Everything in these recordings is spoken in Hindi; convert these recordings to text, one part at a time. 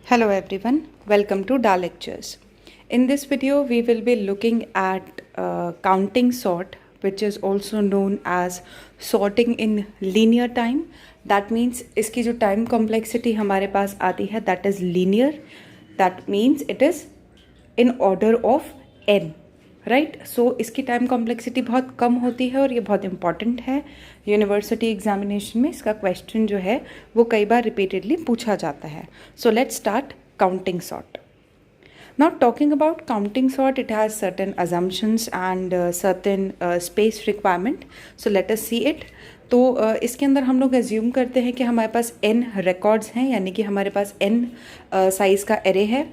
Hello everyone, welcome to DA Lectures. In this video, we will be looking at counting sort, which is also known as sorting in linear time. That means इसकी जो time complexity हमारे पास आती है, that is linear. That means it is in order of n. Right so इसकी टाइम कॉम्प्लेक्सिटी बहुत कम होती है और ये बहुत इंपॉर्टेंट है यूनिवर्सिटी एग्जामिनेशन में। इसका क्वेश्चन जो है वो कई बार रिपीटेडली पूछा जाता है। So let's start counting sort. Now talking about counting sort, it has certain assumptions and certain space requirement. So let us see it. तो इसके अंदर हम लोग एज्यूम करते हैं कि हमारे पास n रिकॉर्ड्स हैं, यानी कि हमारे पास n साइज़ का एरे है।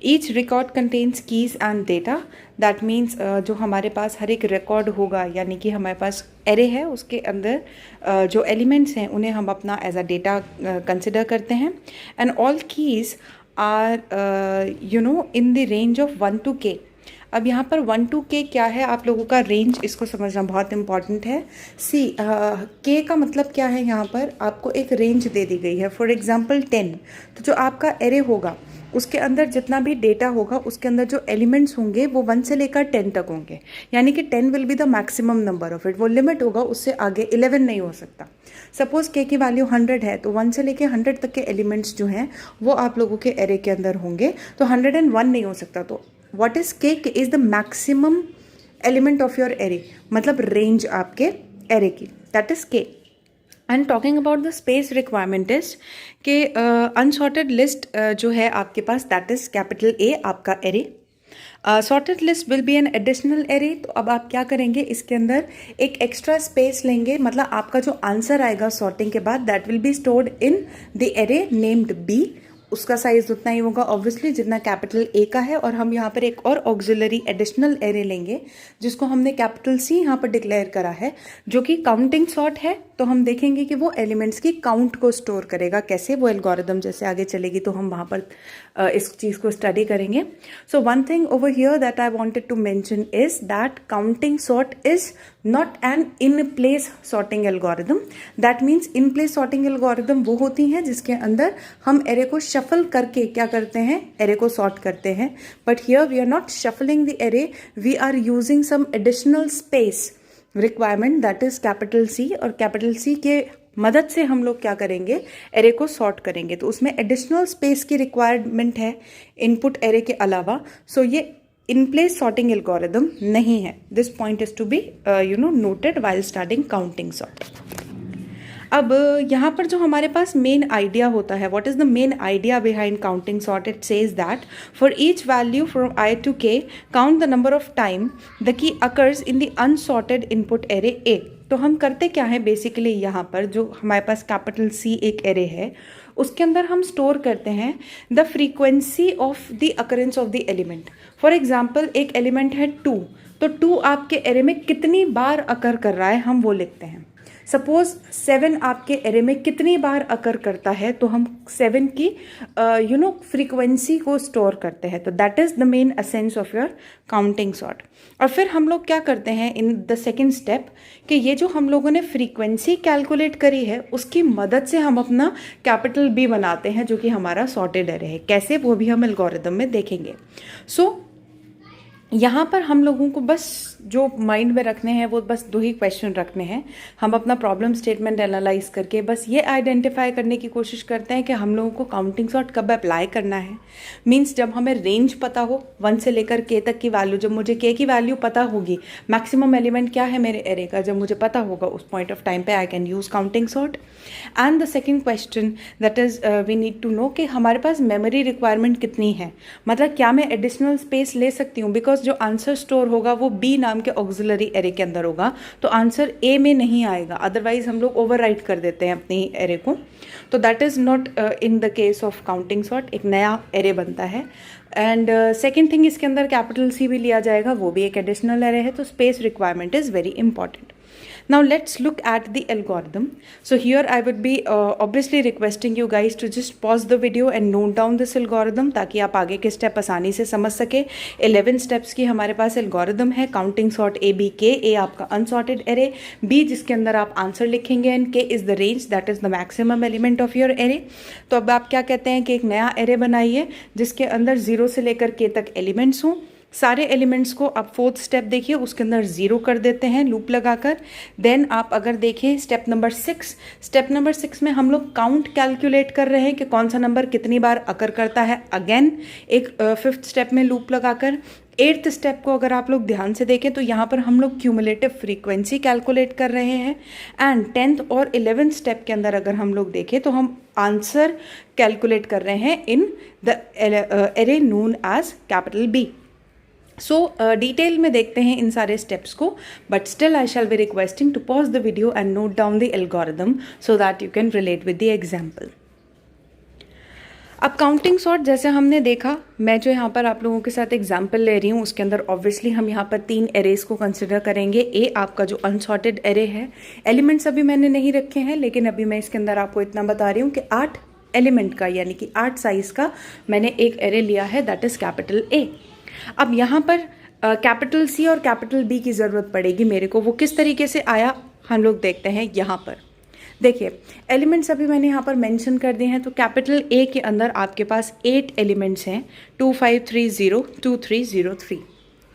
Each record contains keys and data. That means जो हमारे पास हर एक रिकॉर्ड होगा, यानी कि हमारे पास एरे है, उसके अंदर जो एलिमेंट्स हैं उन्हें हम अपना एज अ डेटा कंसिडर करते हैं। And all keys are in the range of 1 to k। अब यहाँ पर 1 to k क्या है, आप लोगों का रेंज, इसको समझना बहुत इंपॉर्टेंट है। सी k का मतलब क्या है, यहाँ पर आपको एक रेंज दे दी गई है। फॉर एग्जांपल 10, तो जो आपका एरे होगा उसके अंदर जितना भी डेटा होगा उसके अंदर जो एलिमेंट्स होंगे वो 1 से लेकर 10 तक होंगे, यानी कि 10 will be the maximum number of it. वो लिमिट होगा, उससे आगे 11 नहीं हो सकता। सपोज k की वैल्यू 100 है, तो 1 से लेकर 100 तक के एलिमेंट्स जो हैं वो आप लोगों के एरे के अंदर होंगे, तो 101 नहीं हो सकता। तो what is k? Is the maximum element of your array, मतलब रेंज आपके एरे की, that is k। And talking about the space requirement is कि अनसॉर्टेड लिस्ट जो है आपके पास, दैट इज कैपिटल A आपका array. Sorted list will be an additional array. तो अब आप क्या करेंगे, इसके अंदर एक एक्स्ट्रा स्पेस लेंगे, मतलब आपका जो आंसर आएगा सॉर्टिंग के बाद, that will be stored in the array named B। उसका साइज उतना ही होगा ऑब्वियसली जितना कैपिटल A का है। और हम यहाँ पर एक और ऑक्सिलरी एडिशनल एरे लेंगे जिसको हमने कैपिटल C यहाँ पर डिक्लेयर करा है, जो कि काउंटिंग सॉर्ट है। तो हम देखेंगे कि वो एलिमेंट्स की काउंट को स्टोर करेगा कैसे, वो एल्गोरिदम जैसे आगे चलेगी तो हम वहाँ पर इस चीज़ को स्टडी करेंगे। So one thing over here that I wanted to mention is that counting sort is not an in place sorting algorithm. That means in place sorting algorithm वो होती हैं जिसके अंदर हम एरे को शफल करके क्या करते हैं, एरे को सॉर्ट करते हैं। But here we are not shuffling the array, we are using some additional space requirement, that is capital C। और कैपिटल C के मदद से हम लोग क्या करेंगे, एरे को सॉर्ट करेंगे। तो उसमें एडिशनल स्पेस की रिक्वायरमेंट है इनपुट एरे के अलावा। सो ये इन प्लेस सॉर्टिंग एल्गोरिदम नहीं है। This point is to be noted while starting counting sort. अब यहाँ पर जो हमारे पास मेन आइडिया होता है, what is the main idea behind counting sort? It says that for each value from I to k count the number of time the key occurs in the unsorted input array A। तो हम करते क्या है बेसिकली, यहाँ पर जो हमारे पास कैपिटल C एक एरे है उसके अंदर हम स्टोर करते हैं the frequency of the occurrence of the element. For example एक एलिमेंट है 2, तो 2 आपके एरे में कितनी बार अकर कर रहा है हम वो लिखते हैं। सपोज 7 आपके एरे में कितनी बार अकर करता है, तो हम 7 की फ्रीक्वेंसी को स्टोर करते हैं। तो that is the main essence of your counting sort. और फिर हम लोग क्या करते हैं इन द सेकेंड स्टेप, कि ये जो हम लोगों ने फ्रीक्वेंसी कैलकुलेट करी है उसकी मदद से हम अपना कैपिटल B बनाते हैं, जो कि हमारा सॉर्टेड एरे है। कैसे, वो भी हम एल्गोरिदम में देखेंगे। सो यहाँ पर हम लोगों को बस जो माइंड में रखने हैं वो बस 2 ही क्वेश्चन रखने हैं। हम अपना प्रॉब्लम स्टेटमेंट एनालाइज करके बस ये आइडेंटिफाई करने की कोशिश करते हैं कि हम लोगों को काउंटिंग सॉर्ट कब अप्लाई करना है। मीन्स जब हमें रेंज पता हो 1 से लेकर k तक की वैल्यू, जब मुझे k की वैल्यू पता होगी, मैक्सिमम एलिमेंट क्या है मेरे एरे का, जब मुझे पता होगा उस पॉइंट ऑफ टाइम पे I can use counting sort. And the second question that is we need to know कि हमारे पास मेमोरी रिक्वायरमेंट कितनी है, मतलब क्या मैं एडिशनल स्पेस ले सकती हूँ। बिकॉज जो आंसर स्टोर होगा वो B नाम के ऑक्सिलरी एरे के अंदर होगा, तो आंसर A में नहीं आएगा, अदरवाइज हम लोग ओवरराइट कर देते हैं अपनी एरे को। तो that is not in the case of counting sort, एक नया एरे बनता है। एंड सेकेंड थिंग, इसके अंदर कैपिटल C भी लिया जाएगा, वो भी एक एडिशनल एरे है। तो space requirement is very important. Now let's look at the algorithm. So here I would be obviously requesting you guys to just pause the video and note down this algorithm ताकि आप आगे के स्टेप आसानी से समझ सके. 11 स्टेप्स की हमारे पास एल्गोरिदम है. काउंटिंग सॉर्ट ए बी के. ए आपका अनसॉर्टेड एरे, बी जिसके अंदर आप आंसर लिखेंगे एंड के is the range that is the maximum element of your array. तो अब आप क्या कहते हैं कि एक नया एरे बनाइए जिसके अंदर 0 से लेकर के तक एलिमेंट्स हों. सारे एलिमेंट्स को आप फोर्थ स्टेप देखिए उसके अंदर 0 कर देते हैं लूप लगाकर. देन आप अगर देखें स्टेप नंबर 6 में हम लोग काउंट कैलकुलेट कर रहे हैं कि कौन सा नंबर कितनी बार अकर करता है. अगेन एक फिफ्थ स्टेप में लूप लगाकर. 8th स्टेप को अगर आप लोग ध्यान से देखें तो यहाँ पर हम लोग क्यूमुलेटिव फ्रीक्वेंसी कैलकुलेट कर रहे हैं. एंड 10th और 11th स्टेप के अंदर अगर हम लोग देखें तो हम आंसर कैलकुलेट कर रहे हैं in the array known as capital B. So detail में देखते हैं इन सारे स्टेप्स को, but still I shall be requesting to pause the video and note down the algorithm so that you can relate with the example. अब काउंटिंग सॉर्ट जैसे हमने देखा, मैं जो यहाँ पर आप लोगों के साथ एग्जाम्पल ले रही हूँ उसके अंदर ऑब्वियसली हम यहाँ पर 3 एरेज को कंसिडर करेंगे. ए आपका जो अनसॉर्टेड एरे है, एलिमेंट्स अभी मैंने नहीं रखे हैं लेकिन अभी मैं इसके अंदर आपको इतना बता रही हूँ कि 8 एलिमेंट का यानी कि 8 साइज का मैंने एक एरे लिया है दैट इज कैपिटल ए. अब यहाँ पर कैपिटल सी और कैपिटल बी की ज़रूरत पड़ेगी मेरे को. वो किस तरीके से आया हम लोग देखते हैं. यहाँ पर देखिए एलिमेंट्स अभी मैंने यहाँ पर मेंशन कर दिए हैं. तो कैपिटल ए के अंदर आपके पास 8 एलिमेंट्स हैं, 2 5 3 0 2 3 0 3.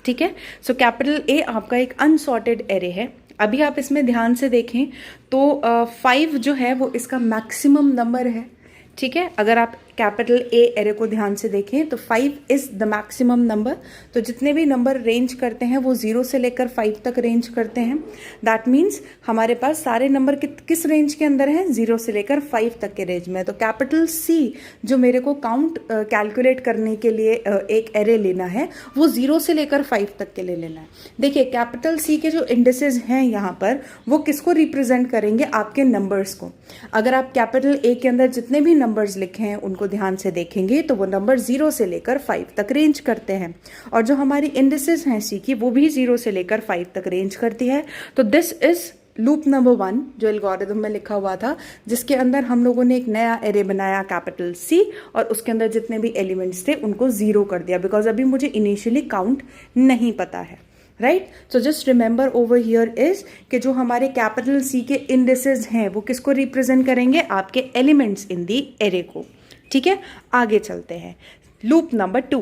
ठीक है. सो कैपिटल ए आपका एक अनसॉर्टेड एरे है. अभी आप इसमें ध्यान से देखें तो 5 जो है वो इसका मैक्सिमम नंबर है. ठीक है. अगर आप कैपिटल ए एरे को ध्यान से देखें तो 5 इज द मैक्सिमम नंबर. तो जितने भी नंबर रेंज करते हैं वो 0 से लेकर 5 तक रेंज करते हैं. दैट मीन्स हमारे पास सारे नंबर किस रेंज के अंदर हैं, 0 से लेकर 5 तक के रेंज में. तो कैपिटल सी जो मेरे को काउंट कैलकुलेट करने के लिए एक एरे लेना है वो 0 से लेकर 5 तक के लिए लेना है. देखिए कैपिटल सी के जो इंडिसेस हैं यहाँ पर वो किसको रिप्रेजेंट करेंगे, आपके नंबर्स को. अगर आप कैपिटल ए के अंदर जितने भी नंबर्स लिखे हैं उनको ध्यान से देखेंगे तो वो नंबर 0 से लेकर 5 तक रेंज करते हैं. और जो हमारी इंडिसेस हैं सी की वो भी 0 से लेकर 5 तक रेंज करती है. तो दिस इज लूप नंबर 1 जो एल्गोरिदम में लिखा हुआ था जिसके अंदर हम लोगों ने एक नया एरे बनाया कैपिटल सी और उसके अंदर जितने भी एलिमेंट्स थे उनको 0 कर दिया बिकॉज अभी मुझे इनिशियली काउंट नहीं पता है. Right. So just remember over here is कि जो हमारे कैपिटल सी के इंडिसेस हैं वो किसको रिप्रेजेंट करेंगे, आपके एलिमेंट्स इन दी एरे को. ठीक है. आगे चलते हैं. Loop number 2.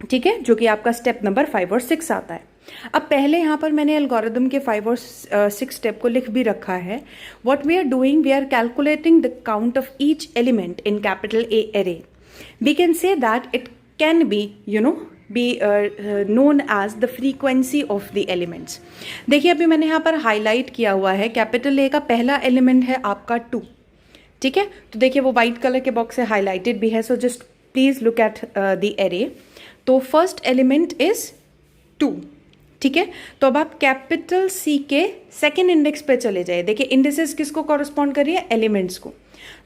ठीक है, जो कि आपका स्टेप नंबर 5 और 6 आता है. अब पहले यहाँ पर मैंने एल्गोरिदम के 5 और 6 स्टेप को लिख भी रखा है. What we are doing, we are calculating the count of each element in capital A array. We can say that it can be be known as the frequency of the elements. देखिए अभी मैंने यहाँ पर हाईलाइट किया हुआ है कैपिटल ए का पहला एलिमेंट है आपका 2. ठीक है. तो देखिए वो वाइट कलर के बॉक्स से हाईलाइटेड भी है. So just please look at the array. तो फर्स्ट एलिमेंट इज 2. ठीक है. तो अब आप कैपिटल सी के सेकेंड इंडेक्स पे चले जाइए. देखिए इंडिसेस किसको कॉरस्पॉन्ड कर रही है, एलिमेंट्स को.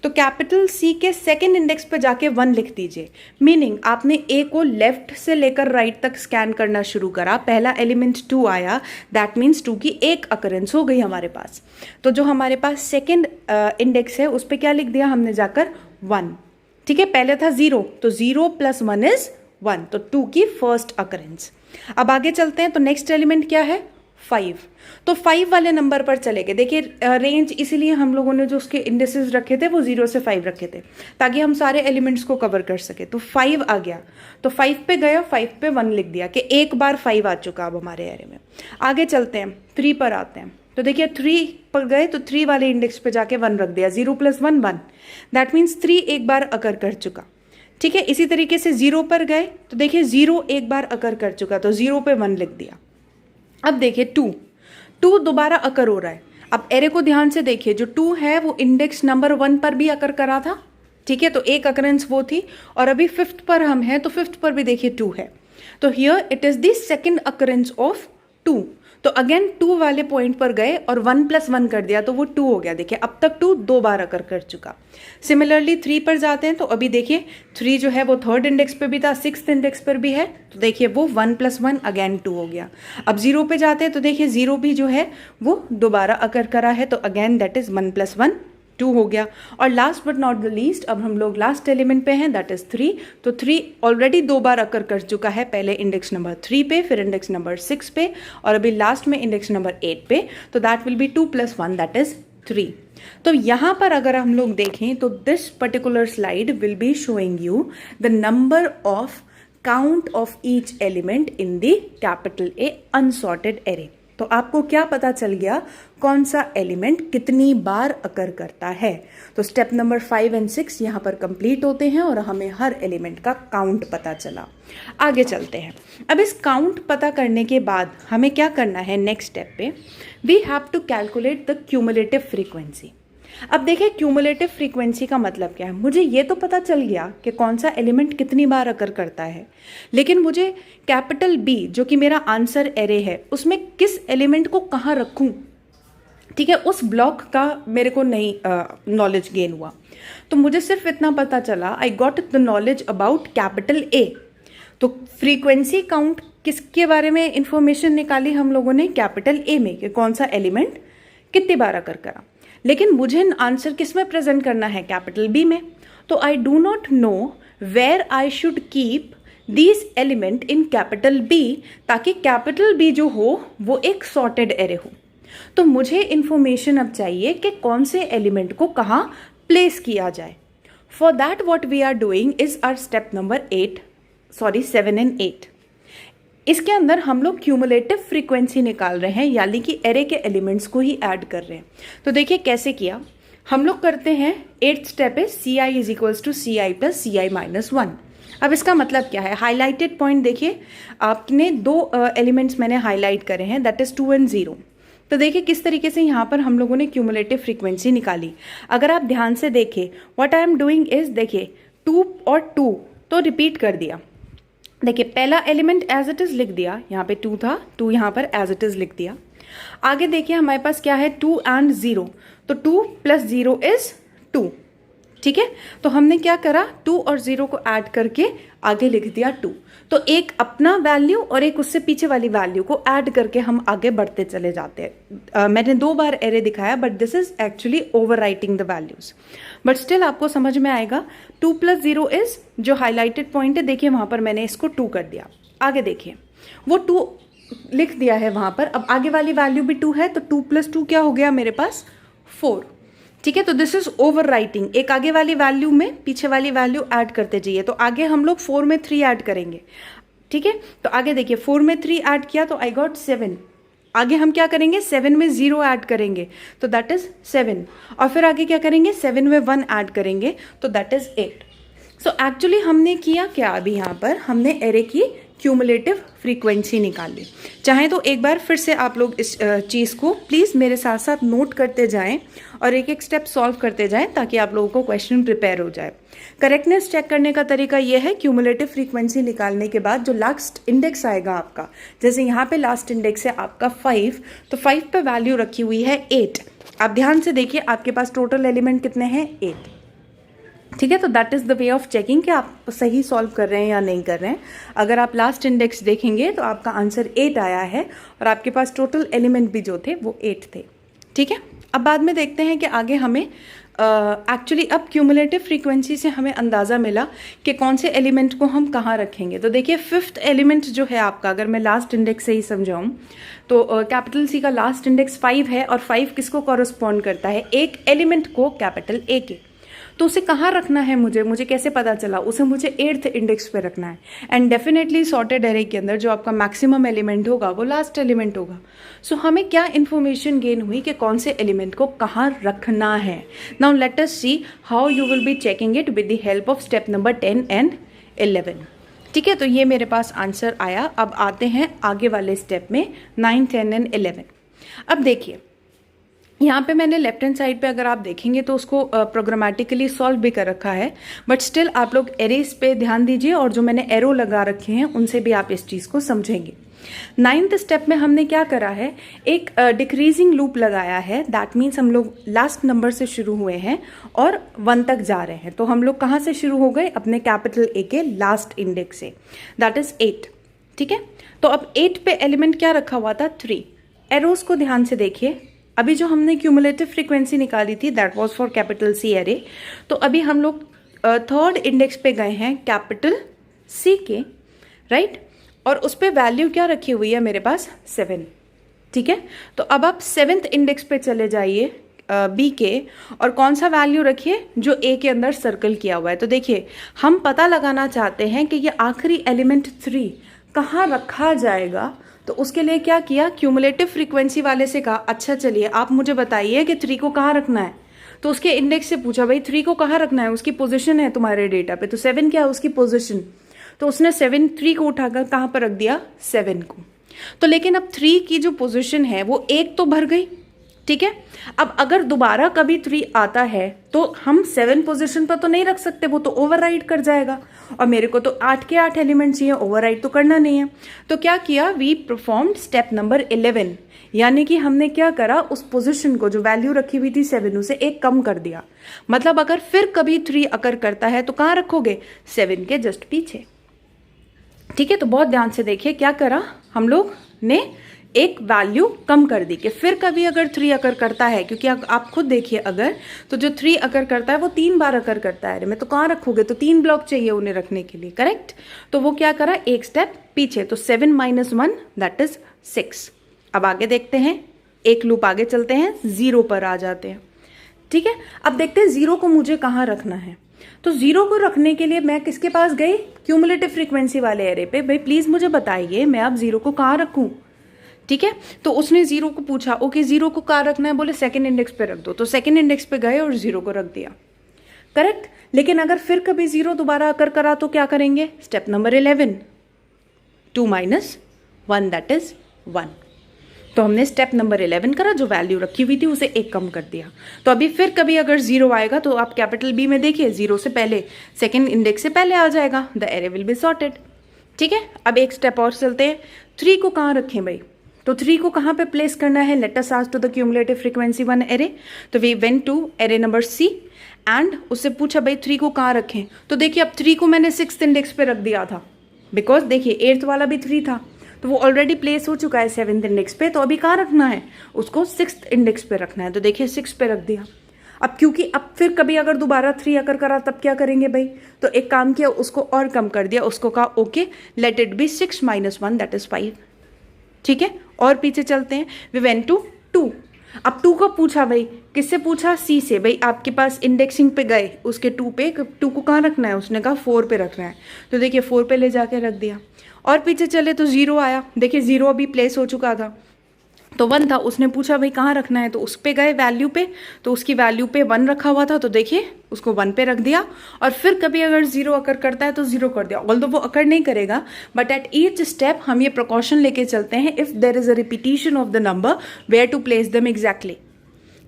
तो कैपिटल सी के सेकेंड इंडेक्स पे जाके 1 लिख दीजिए. मीनिंग आपने ए को लेफ्ट से लेकर राइट तक स्कैन करना शुरू करा. पहला एलिमेंट 2 आया, दैट मीन्स 2 की एक अकरेंस हो गई हमारे पास. तो जो हमारे पास सेकेंड इंडेक्स है उस पर क्या लिख दिया हमने जाकर 1. ठीक है. पहले था 0 तो 0 + 1 इज 1. तो 2 की फर्स्ट अकरेंस. अब आगे चलते हैं. तो नेक्स्ट एलिमेंट क्या है, 5. तो 5 वाले नंबर पर चले गए. देखिए रेंज इसीलिए हम लोगों ने जो उसके इंडेक्सेस रखे थे वो 0 से 5 रखे थे ताकि हम सारे एलिमेंट्स को कवर कर सके. तो 5 आ गया. तो 5 पे गया, 5 पे 1 लिख दिया कि एक बार 5 आ चुका अब हमारे एरे में. आगे चलते हैं, 3 पर आते हैं. तो देखिए 3 पर गए तो 3 वाले इंडेक्स पे जाके 1 रख दिया. 0 + 1 1. दैट मीन्स 3 एक बार अकर कर चुका. ठीक है. इसी तरीके से 0 पर गए तो देखिए 0 एक बार अकर कर चुका तो 0 पे 1 लिख दिया. अब देखिए 2 दोबारा अकर हो रहा है. अब एरे को ध्यान से देखिए, जो 2 है वो इंडेक्स नंबर 1 पर भी अकर करा था. ठीक है. तो एक अकरेंस वो थी और अभी 5th पर हम हैं तो 5th पर भी देखिए 2 है. तो here it is the second occurrence of 2. तो अगेन 2 वाले पॉइंट पर गए और 1 + 1 कर दिया तो वो 2 हो गया। देखिए अब तक 2 2 बार अकर कर चुका। सिमिलरली 3 पर जाते हैं तो अभी देखिए 3 जो है वो 3rd इंडेक्स पर भी था, 6th इंडेक्स पर भी है, तो देखिए वो 1 + 1 अगेन 2 हो गया। अब 0 पे जाते हैं तो देखिए 0 भी जो है वो दोबारा अकर करा है, तो अगेन दैट इज 1 + 1 2 हो गया। और last but not the least, अब हम लोग लास्ट एलिमेंट पे हैं, दैट इज 3। तो 3 ऑलरेडी 2 बार अकर कर चुका है, पहले इंडेक्स नंबर 3 पे, फिर इंडेक्स नंबर 6 पे, और अभी लास्ट में इंडेक्स नंबर 8 पे, तो that will be 2 + 1 that is 3। तो यहाँ पर अगर हम लोग देखें तो this particular slide will be showing you the number of count of each element in the capital A unsorted array. तो आपको क्या पता चल गया कौन सा एलिमेंट कितनी बार अकर करता है। तो स्टेप नंबर 5 और 6 यहाँ पर कंप्लीट होते हैं और हमें हर एलिमेंट का काउंट पता चला। आगे चलते हैं। अब इस काउंट पता करने के बाद हमें क्या करना है, नेक्स्ट स्टेप पे we have to calculate the cumulative frequency. अब देखिए क्यूमुलेटिव फ्रीक्वेंसी का मतलब क्या है। मुझे ये तो पता चल गया कि कौन सा एलिमेंट कितनी बार अकर करता है, लेकिन मुझे कैपिटल बी जो कि मेरा आंसर एरे है उसमें किस एलिमेंट को कहाँ रखूँ, ठीक है, उस ब्लॉक का मेरे को नहीं नॉलेज गेन हुआ। तो मुझे सिर्फ इतना पता चला, I got the knowledge about capital A. तो फ्रीक्वेंसी काउंट किसके बारे में इंफॉर्मेशन निकाली हम लोगों ने, कैपिटल ए में, कि कौन सा एलिमेंट कितनी बार अकर करा। लेकिन मुझे आंसर किस में प्रेजेंट करना है, कैपिटल बी में। तो I do not know where I should keep this element in capital B, ताकि कैपिटल बी जो हो वो एक सॉर्टेड एरे हो। तो मुझे इंफॉर्मेशन अब चाहिए कि कौन से एलिमेंट को कहाँ प्लेस किया जाए। For that what we are doing is our step number 7 and 8। इसके अंदर हम लोग क्यूमुलेटिव फ्रीक्वेंसी निकाल रहे हैं, यानी कि एरे के एलिमेंट्स को ही ऐड कर रहे हैं। तो देखिए कैसे किया हम लोग करते हैं। 8th स्टेप है CI = CI + CI - 1। अब इसका मतलब क्या है, हाईलाइटेड पॉइंट देखिए, आपने 2 एलिमेंट्स मैंने हाईलाइट करे हैं, दैट इज 2 and 0। तो देखिए किस तरीके से यहाँ पर हम लोगों ने क्यूमुलेटिव फ्रीक्वेंसी निकाली। अगर आप ध्यान से देखें, what I am doing is, देखिए 2 और 2 तो रिपीट कर दिया। देखिए पहला एलिमेंट एज इट इज लिख दिया, यहाँ पे 2 था, 2 यहाँ पर एज इट इज लिख दिया। आगे देखिए हमारे पास क्या है, 2 and 0, तो 2 + 0 is 2, ठीक है। तो हमने क्या करा, 2 और 0 को ऐड करके आगे लिख दिया 2। तो एक अपना वैल्यू और एक उससे पीछे वाली वैल्यू को ऐड करके हम आगे बढ़ते चले जाते हैं। मैंने 2 बार एरे दिखाया, but this is actually over writing the values, but still आपको समझ में आएगा। 2 + 0 इज जो हाईलाइटेड पॉइंट है, देखिए वहां पर मैंने इसको 2 कर दिया। आगे देखिए वो 2 लिख दिया है वहां पर, अब आगे वाली वैल्यू भी 2 है, तो 2 + 2 क्या हो गया मेरे पास, 4, ठीक है। तो दिस इज ओवर राइटिंग, एक आगे वाली वैल्यू में पीछे वाली वैल्यू ऐड करते जाइए। तो आगे हम लोग 4 में 3 ऐड करेंगे, ठीक है। तो आगे देखिए 4 में 3 ऐड किया तो आई गॉट 7। आगे हम क्या करेंगे, 7 में 0 ऐड करेंगे तो दैट इज 7, और फिर आगे क्या करेंगे, 7 में 1 ऐड करेंगे तो दैट इज 8। सो एक्चुअली हमने किया क्या, अभी यहाँ पर हमने एरे की क्यूमुलेटिव फ्रीक्वेंसी निकाली। चाहे तो एक बार फिर से आप लोग इस चीज़ को प्लीज़ मेरे साथ साथ नोट करते जाएं और एक एक स्टेप सॉल्व करते जाएं, ताकि आप लोगों को क्वेश्चन प्रिपेयर हो जाए। करेक्टनेस चेक करने का तरीका ये है, क्यूमुलेटिव फ्रीक्वेंसी निकालने के बाद जो लास्ट इंडेक्स आएगा आपका, जैसे यहाँ पे लास्ट इंडेक्स है आपका 5, तो 5 पे वैल्यू रखी हुई है 8। आप ध्यान से देखिए आपके पास टोटल एलिमेंट कितने हैं, 8, ठीक है। तो that is the way of checking कि आप सही सॉल्व कर रहे हैं या नहीं कर रहे हैं। अगर आप लास्ट इंडेक्स देखेंगे तो आपका आंसर 8 आया है और आपके पास टोटल एलिमेंट भी जो थे वो 8 थे, ठीक है। अब बाद में देखते हैं कि आगे हमें एक्चुअली अब क्यूमुलेटिव फ्रीक्वेंसी से हमें अंदाज़ा मिला कि कौन से एलिमेंट को हम कहाँ रखेंगे। तो देखिए 5th एलिमेंट जो है आपका, अगर मैं लास्ट इंडेक्स से ही समझाऊँ तो कैपिटल सी का लास्ट इंडेक्स 5 है, और 5 किसको कॉरस्पॉन्ड करता है, एक एलिमेंट को कैपिटल ए के। तो उसे कहाँ रखना है, मुझे कैसे पता चला, उसे मुझे 8th इंडेक्स पे रखना है। एंड डेफिनेटली सॉर्टेड एरे के अंदर जो आपका मैक्सिमम एलिमेंट होगा वो लास्ट एलिमेंट होगा। सो हमें क्या इन्फॉर्मेशन गेन हुई कि कौन से एलिमेंट को कहाँ रखना है। Now let us see how you will be checking it with the help of step number 10 and 11, ठीक है। तो ये मेरे पास आंसर आया। अब आते हैं आगे वाले स्टेप में 9, 10 and 11। अब देखिए यहाँ पे मैंने लेफ्ट हैंड साइड पे अगर आप देखेंगे तो उसको प्रोग्रामेटिकली सॉल्व भी कर रखा है, बट स्टिल आप लोग एरेस पे ध्यान दीजिए और जो मैंने एरो लगा रखे हैं उनसे भी आप इस चीज़ को समझेंगे। नाइन्थ स्टेप में हमने क्या करा है, एक डिक्रीजिंग लूप लगाया है। दैट मीन्स हम लोग लास्ट नंबर से शुरू हुए हैं और 1 तक जा रहे हैं। तो हम लोग कहाँ से शुरू हो गए, अपने कैपिटल ए के लास्ट इंडेक्स से, दैट इज 8। ठीक है, तो अब 8 पे एलिमेंट क्या रखा हुआ था, 3। एरोज को ध्यान से देखिए, अभी जो हमने क्यूमुलेटिव फ्रीक्वेंसी निकाली थी that was for capital C array. तो अभी हम लोग थर्ड इंडेक्स पे गए हैं कैपिटल सी के, राइट, और उस पर वैल्यू क्या रखी हुई है मेरे पास, 7। ठीक है, तो अब आप 7th इंडेक्स पे चले जाइए बी के, और कौन सा वैल्यू रखिए, जो ए के अंदर सर्कल किया हुआ है। तो देखिए हम पता लगाना चाहते हैं कि ये आखिरी एलिमेंट 3 कहाँ रखा जाएगा। तो उसके लिए क्या किया, क्यूमुलेटिव फ्रीक्वेंसी वाले से कहा अच्छा चलिए आप मुझे बताइए कि 3 को कहाँ रखना है। तो उसके इंडेक्स से पूछा भाई 3 को कहाँ रखना है, उसकी पोजीशन है तुम्हारे डेटा पे, तो 7 क्या है उसकी पोजीशन। तो उसने 3 को उठाकर कहाँ पर रख दिया, 7 को। तो लेकिन अब 3 की जो पोजीशन है वो 1 तो भर गई। ठीक है, अब अगर दोबारा कभी 3 आता है तो हम 7 पोजीशन पर तो नहीं रख सकते, वो तो ओवरराइड कर जाएगा, और मेरे को तो 8 के 8 एलिमेंट चाहिए, ओवरराइड तो करना नहीं है। तो क्या किया, वी परफॉर्म्ड स्टेप नंबर 11, यानी कि हमने क्या करा, उस पोजीशन को जो वैल्यू रखी हुई थी 7 उसे 1 कम कर दिया। मतलब अगर फिर कभी 3 अकर करता है तो कहाँ रखोगे, 7 के जस्ट पीछे। ठीक है, तो बहुत ध्यान से देखिए क्या करा हम लोग ने, एक वैल्यू कम कर दी कि फिर कभी अगर 3 अकर करता है, क्योंकि आप खुद देखिए अगर, तो जो 3 अकर करता है वो 3 बार अकर करता है। अरे मैं तो कहाँ रखोगे, तो 3 ब्लॉक चाहिए उन्हें रखने के लिए, करेक्ट। तो वो क्या करा, एक स्टेप पीछे, तो 7 - 1 दैट इज 6। अब आगे देखते हैं, एक लूप आगे चलते हैं, 0 पर आ जाते हैं। ठीक है, अब देखते हैं 0 को मुझे कहाँ रखना है। तो 0 को रखने के लिए मैं किसके पास गई, क्यूमुलेटिव फ्रीक्वेंसी वाले एरे पे, भाई प्लीज मुझे बताइए मैं अब 0 को कहाँ रखूं। ठीक है, तो उसने 0 को पूछा, ओके 0 को कहाँ रखना है, बोले सेकंड इंडेक्स पे रख दो। तो सेकंड इंडेक्स पे गए और 0 को रख दिया, करेक्ट। लेकिन अगर फिर कभी 0 दोबारा अकर करा तो क्या करेंगे, स्टेप नंबर 11, 2 - 1 दैट इज 1। तो हमने स्टेप नंबर 11 करा, जो वैल्यू रखी हुई थी उसे 1 कम कर दिया। तो अभी फिर कभी अगर 0 आएगा तो आप कैपिटल बी में देखिए, 0 से पहले सेकंड इंडेक्स से पहले आ जाएगा, the array will be sorted. ठीक है, अब एक स्टेप और चलते हैं, 3 को कहाँ रखें भाई, तो 3 को कहाँ पे प्लेस करना है, let us ask to the cumulative frequency 1 array. तो we went to array number C and उससे पूछा भाई 3 को कहाँ रखें। तो देखिए अब 3 को मैंने 6th इंडेक्स पे रख दिया था, बिकॉज देखिए 8th वाला भी 3 था, तो वो ऑलरेडी प्लेस हो चुका है 7th इंडेक्स पे। तो अभी कहाँ रखना है, उसको 6th इंडेक्स पे रखना है। तो देखिए 6 पे रख दिया। अब क्योंकि अब फिर कभी अगर दोबारा 3 अगर करा तब क्या करेंगे भाई, तो एक काम किया, उसको और कम कर दिया, उसको कहा okay let it be 6 - 1 that is 5। ठीक है, और पीछे चलते हैं, वी वेंट टू 2। अब 2 को पूछा भाई, किससे पूछा, सी से, भाई आपके पास इंडेक्सिंग पे गए उसके 2 पे, 2 को कहाँ रखना है, उसने कहा 4 पे रखना है। तो देखिए 4 पे ले जाके रख दिया। और पीछे चले तो 0 आया, देखिए 0 अभी प्लेस हो चुका था, तो 1 था, उसने पूछा भाई कहाँ रखना है, तो उस पे गए वैल्यू पे, तो उसकी वैल्यू पे 1 रखा हुआ था, तो देखिए उसको 1 पे रख दिया। और फिर कभी अगर 0 अकर करता है तो 0 कर दिया, ऑल्दो वो अकर नहीं करेगा, बट एट ईच स्टेप हम ये प्रिकॉशन लेके चलते हैं, if there is a repetition of the number where to place them exactly,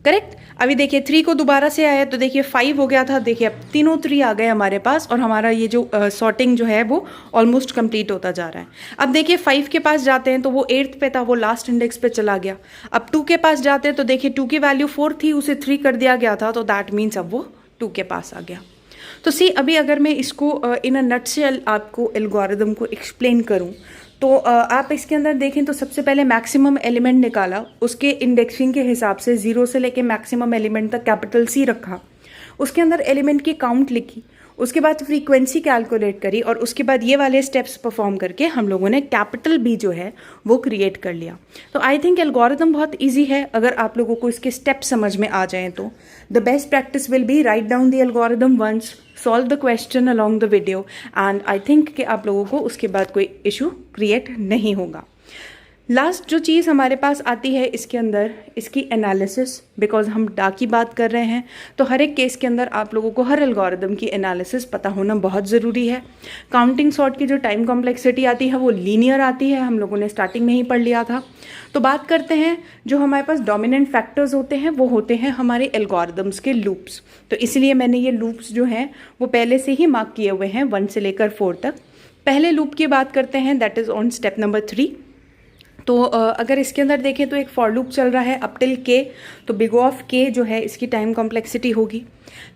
correct. अभी देखिए 3 को दोबारा से आया, तो देखिए 5 हो गया था, देखिए अब तीनों 3 आ गए हमारे पास, और हमारा ये जो सॉर्टिंग जो है वो ऑलमोस्ट कंप्लीट होता जा रहा है। अब देखिए 5 के पास जाते हैं, तो वो 8th पे था, वो लास्ट इंडेक्स पे चला गया। अब 2 के पास जाते हैं, तो देखिए 2 की वैल्यू 4 थी, उसे 3 कर दिया गया था, तो दैट मीन्स अब वो 2 के पास आ गया। तो सी अभी अगर मैं इसको इन अ नटशेल आपको एल्गोरिदम को एक्सप्लेन करूँ, तो आप इसके अंदर देखें तो सबसे पहले मैक्सिमम एलिमेंट निकाला, उसके इंडेक्सिंग के हिसाब से 0 से लेके मैक्सिमम एलिमेंट तक कैपिटल सी रखा, उसके अंदर एलिमेंट की काउंट लिखी, उसके बाद फ्रीक्वेंसी कैलकुलेट करी, और उसके बाद ये वाले स्टेप्स परफॉर्म करके हम लोगों ने कैपिटल बी जो है वो क्रिएट कर लिया। तो आई थिंक एल्गोरिदम बहुत ईजी है, अगर आप लोगों को इसके स्टेप समझ में आ जाएं तो the best practice will be write down the algorithm once, solve the question along the video, and I think कि आप लोगों को उसके बाद कोई इशू क्रिएट नहीं होगा। लास्ट जो चीज़ हमारे पास आती है इसके अंदर, इसकी एनालिसिस, बिकॉज हम डा की बात कर रहे हैं, तो हर एक केस के अंदर आप लोगों को हर एल्गोरिदम की एनालिसिस पता होना बहुत ज़रूरी है। काउंटिंग सॉर्ट की जो टाइम कॉम्प्लेक्सिटी आती है वो लीनियर आती है, हम लोगों ने स्टार्टिंग में ही पढ़ लिया था। तो बात करते हैं, जो हमारे पास डोमिनेंट फैक्टर्स होते हैं वो होते हैं हमारे एल्गोरिदम्स के लूप्स। तो इसलिए मैंने ये लूप्स जो हैं वो पहले से ही मार्क किए हुए हैं 1 से लेकर 4 तक। पहले लूप की बात करते हैं, that is on step number 3। तो अगर इसके अंदर देखें तो एक फॉर लूप चल रहा है अप टिल के, तो बिग O ऑफ के जो है इसकी टाइम कॉम्प्लेक्सिटी होगी।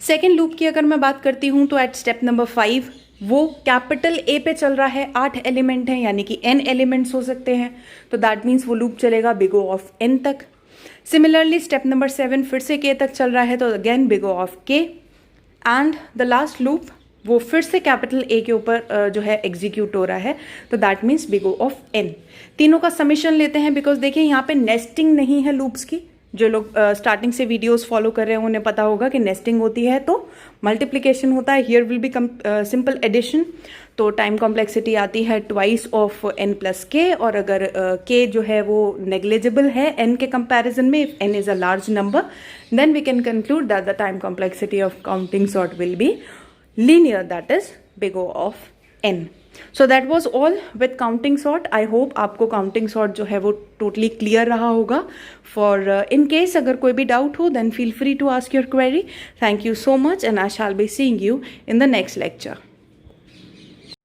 सेकेंड लूप की अगर मैं बात करती हूँ तो एट स्टेप नंबर 5 वो कैपिटल ए पे चल रहा है, 8 एलिमेंट हैं यानी कि n एलिमेंट्स हो सकते हैं, तो दैट मीन्स वो लूप चलेगा बिग O ऑफ n तक। सिमिलरली स्टेप नंबर 7 फिर से k तक चल रहा है, तो again big O of k, and the last loop वो फिर से कैपिटल ए के ऊपर जो है एग्जीक्यूट हो रहा है, तो that means big O of n। तीनों का समीशन लेते हैं, बिकॉज देखिए यहाँ पे नेस्टिंग नहीं है लूप्स की। जो लोग स्टार्टिंग से वीडियोस फॉलो कर रहे हैं उन्हें पता होगा कि नेस्टिंग होती है तो मल्टीप्लिकेशन होता है, here will be simple addition. तो टाइम कॉम्प्लेक्सिटी आती है ट्वाइस ऑफ n प्लस के, और अगर k जो है वो नेग्लिजिबल है n के कंपैरिजन में, if n is a large number, then we can conclude that the time complexity of counting sort will be linear, that is big O of n. So that was all with counting sort. I hope आपको counting sort जो है वो totally clear रहा होगा. For in case अगर कोई भी doubt हो, then feel free to ask your query. Thank you so much and I shall be seeing you in the next lecture.